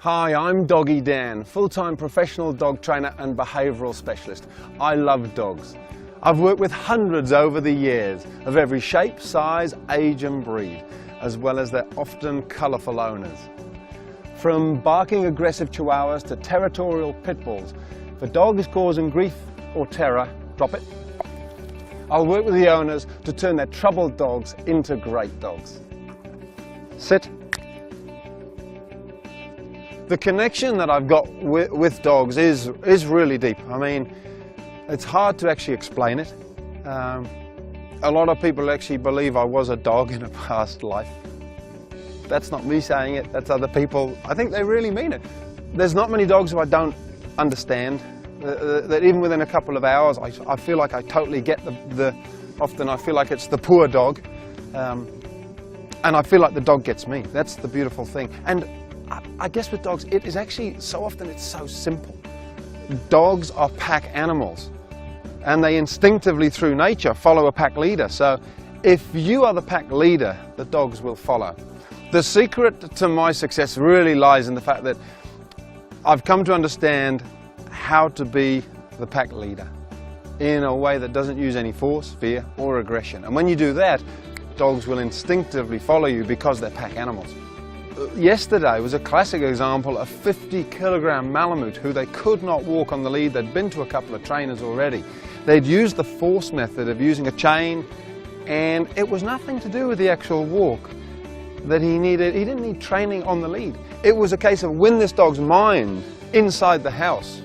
Hi, I'm Doggy Dan, full-time professional dog trainer and behavioural specialist. I love dogs. I've worked with hundreds over the years of every shape, size, age and breed, as well as their often colourful owners. From barking aggressive chihuahuas to territorial pit bulls, if a dog is causing grief or terror, drop it. I'll work with the owners to turn their troubled dogs into great dogs. Sit. The connection that I've got with dogs is really deep. I mean, it's hard to actually explain it. A lot of people actually believe I was a dog in a past life. That's not me saying it, that's other people. I think they really mean it. There's not many dogs who I don't understand, that even within a couple of hours I feel like I totally get often I feel like it's the poor dog, and I feel like the dog gets me. That's the beautiful thing. And I guess with dogs, it is actually, so often it's so simple. Dogs are pack animals, and they instinctively, through nature, follow a pack leader. So if you are the pack leader, the dogs will follow. The secret to my success really lies in the fact that I've come to understand how to be the pack leader in a way that doesn't use any force, fear, or aggression. And when you do that, dogs will instinctively follow you because they're pack animals. Yesterday was a classic example of 50-kilogram Malamute who they could not walk on the lead. They'd been to a couple of trainers already. They'd used the force method of using a chain, and it was nothing to do with the actual walk that he needed. He didn't need training on the lead. It was a case of win this dog's mind inside the house.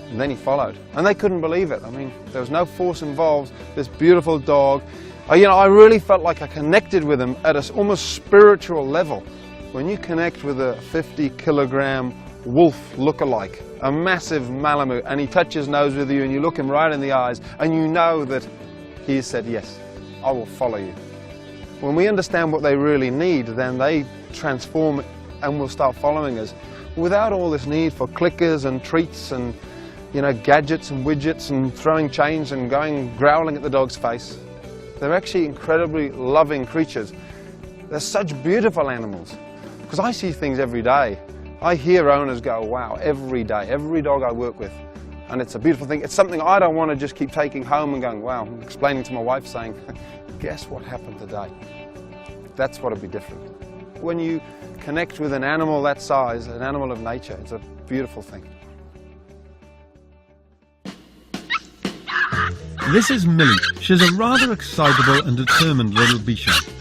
And then he followed. And they couldn't believe it. I mean, there was no force involved. This beautiful dog. I really felt like I connected with him at an almost spiritual level. When you connect with a 50-kilogram wolf look-alike, a massive Malamute, and he touches nose with you and you look him right in the eyes and you know that he has said, yes, I will follow you. When we understand what they really need, then they transform and will start following us without all this need for clickers and treats and gadgets and widgets and throwing chains and growling at the dog's face. They're actually incredibly loving creatures. They're such beautiful animals. Because I see things every day. I hear owners go, wow, every day, every dog I work with. And it's a beautiful thing. It's something I don't want to just keep taking home and going, wow, explaining to my wife saying, guess what happened today? That's what would be different. When you connect with an animal that size, an animal of nature, it's a beautiful thing. This is Millie. She's a rather excitable and determined little bichon.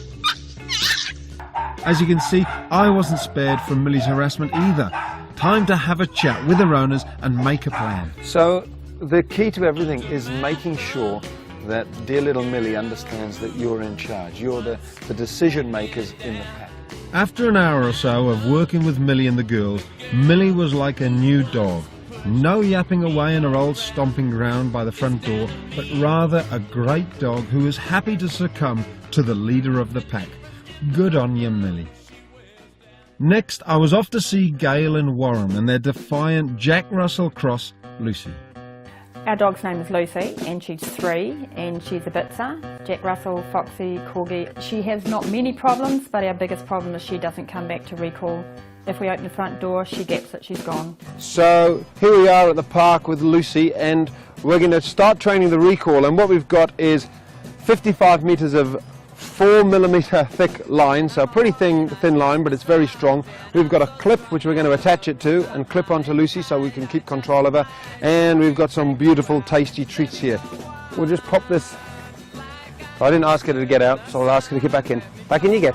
As you can see, I wasn't spared from Millie's harassment either. Time to have a chat with her owners and make a plan. So the key to everything is making sure that dear little Millie understands that you're in charge. You're the decision makers in the pack. After an hour or so of working with Millie and the girls, Millie was like a new dog. No yapping away in her old stomping ground by the front door, but rather a great dog who was happy to succumb to the leader of the pack. Good on you, Millie. Next, I was off to see Gail and Warren and their defiant Jack Russell cross, Lucy. Our dog's name is Lucy, and she's 3, and she's a Bitzer. Jack Russell, Foxy, Corgi. She has not many problems, but our biggest problem is she doesn't come back to recall. If we open the front door, she gets it, she's gone. So here we are at the park with Lucy, and we're going to start training the recall, and what we've got is 55 metres of 4mm thick line, so a pretty thin line, but it's very strong. We've got a clip which we're going to attach it to and clip onto Lucy so we can keep control of her, and we've got some beautiful tasty treats here. We'll just pop this. I didn't ask her to get out, so I'll ask her to get back in. Back in you get,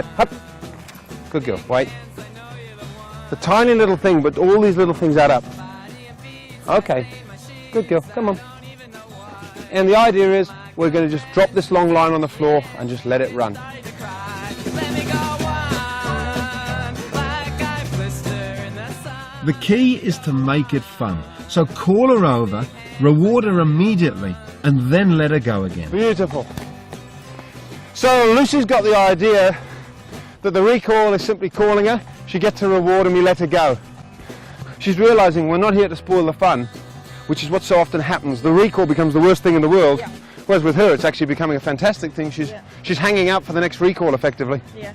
Hup. Good girl, wait. The tiny little thing, but all these little things add up. Okay, good girl, come on. And the idea is we're going to just drop this long line on the floor and just let it run. The key is to make it fun. So call her over, reward her immediately, and then let her go again. Beautiful. So Lucy's got the idea that the recall is simply calling her, she gets a reward and we let her go. She's realising we're not here to spoil the fun, which is what so often happens. The recall becomes the worst thing in the world. Yeah. Whereas with her, it's actually becoming a fantastic thing. She's hanging out for the next recall, effectively. Yeah.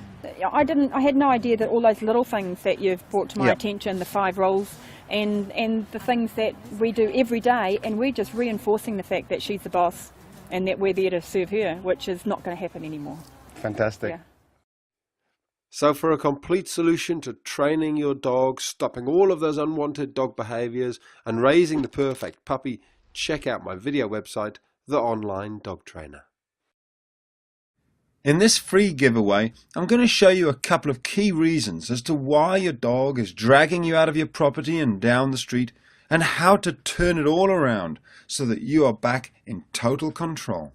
I had no idea that all those little things that you've brought to my Yep. attention, the 5 rules, and the things that we do every day, and we're just reinforcing the fact that she's the boss and that we're there to serve her, which is not going to happen anymore. Fantastic. Yeah. So for a complete solution to training your dog, stopping all of those unwanted dog behaviours and raising the perfect puppy, check out my video website, The Online Dog Trainer. In this free giveaway, I'm going to show you a couple of key reasons as to why your dog is dragging you out of your property and down the street, and how to turn it all around so that you are back in total control.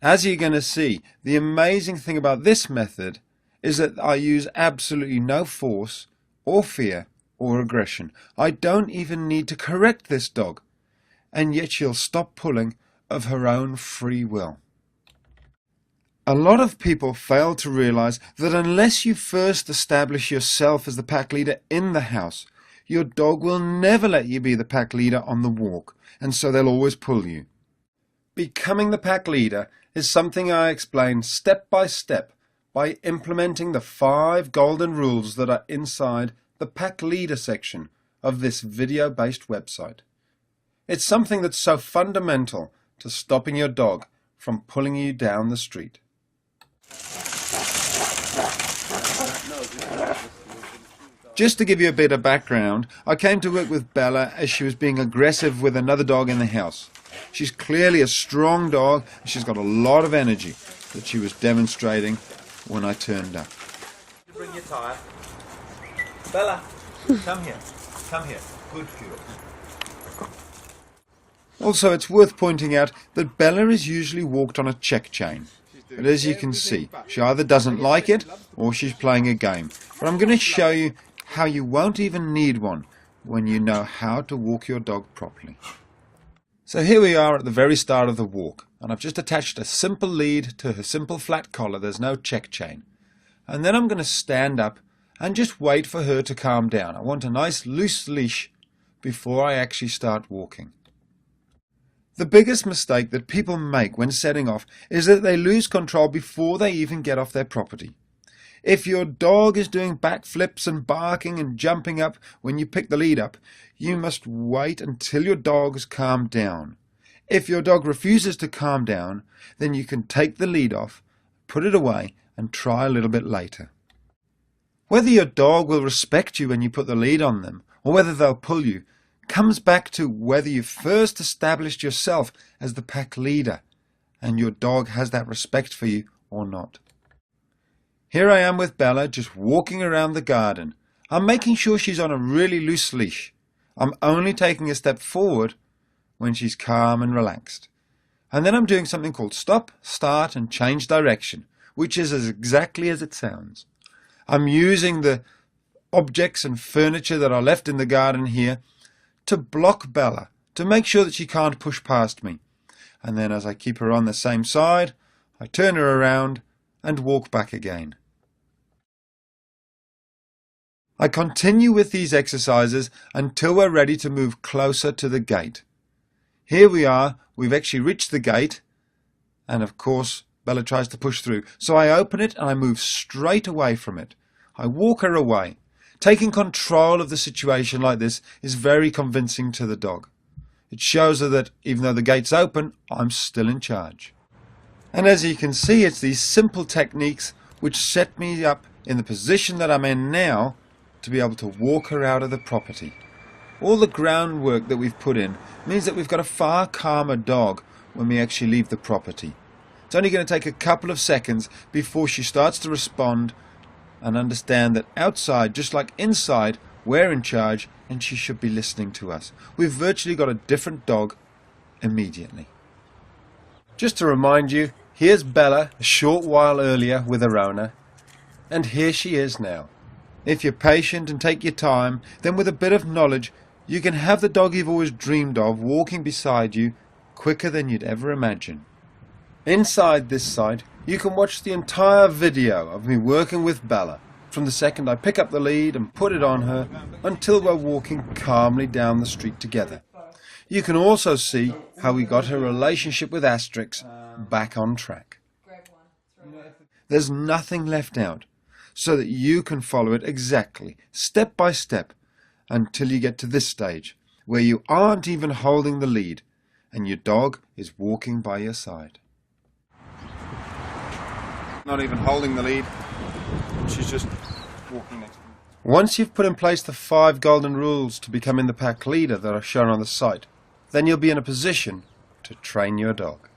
As you're going to see, the amazing thing about this method is that I use absolutely no force or fear or aggression. I don't even need to correct this dog, and yet she'll stop pulling of her own free will. A lot of people fail to realize that unless you first establish yourself as the pack leader in the house, your dog will never let you be the pack leader on the walk, and so they'll always pull you. Becoming the pack leader is something I explain step by step by implementing the 5 golden rules that are inside the pack leader section of this video-based website. It's something that's so fundamental to stopping your dog from pulling you down the street. Just to give you a bit of background, I came to work with Bella as she was being aggressive with another dog in the house. She's clearly a strong dog, and she's got a lot of energy that she was demonstrating when I turned up. Bring your tire. Bella, come here. Come here. Good girl. Also, it's worth pointing out that Bella is usually walked on a check chain. But as you can see, she either doesn't like it or she's playing a game. But I'm going to show you how you won't even need one when you know how to walk your dog properly. So here we are at the very start of the walk, and I've just attached a simple lead to her simple flat collar. There's no check chain. And then I'm going to stand up and just wait for her to calm down. I want a nice loose leash before I actually start walking. The biggest mistake that people make when setting off is that they lose control before they even get off their property. If your dog is doing backflips and barking and jumping up when you pick the lead up, you must wait until your dog has calmed down. If your dog refuses to calm down, then you can take the lead off, put it away, and try a little bit later. Whether your dog will respect you when you put the lead on them, or whether they'll pull you, comes back to whether you first established yourself as the pack leader, and your dog has that respect for you or not. Here I am with Bella, just walking around the garden. I'm making sure she's on a really loose leash. I'm only taking a step forward when she's calm and relaxed. And then I'm doing something called stop, start, and change direction, which is as exactly as it sounds. I'm using the objects and furniture that are left in the garden here to block Bella, to make sure that she can't push past me. And then as I keep her on the same side, I turn her around and walk back again. I continue with these exercises until we're ready to move closer to the gate. Here we are, we've actually reached the gate, and of course Bella tries to push through. So I open it and I move straight away from it. I walk her away. Taking control of the situation like this is very convincing to the dog. It shows her that even though the gate's open, I'm still in charge. And as you can see, it's these simple techniques which set me up in the position that I'm in now to be able to walk her out of the property. All the groundwork that we've put in means that we've got a far calmer dog when we actually leave the property. It's only going to take a couple of seconds before she starts to respond and understand that outside, just like inside, we're in charge and she should be listening to us. We've virtually got a different dog immediately. Just to remind you, here's Bella a short while earlier with her owner, and here she is now. If you're patient and take your time, then with a bit of knowledge, you can have the dog you've always dreamed of walking beside you quicker than you'd ever imagine. Inside this site, you can watch the entire video of me working with Bella, from the second I pick up the lead and put it on her until we're walking calmly down the street together. You can also see how we got her relationship with Asterix back on track. There's nothing left out. so that you can follow it exactly, step by step, until you get to this stage, where you aren't even holding the lead, and your dog is walking by your side. Not even holding the lead, she's just walking next to me. Once you've put in place the 5 golden rules to becoming the pack leader that are shown on the site, then you'll be in a position to train your dog.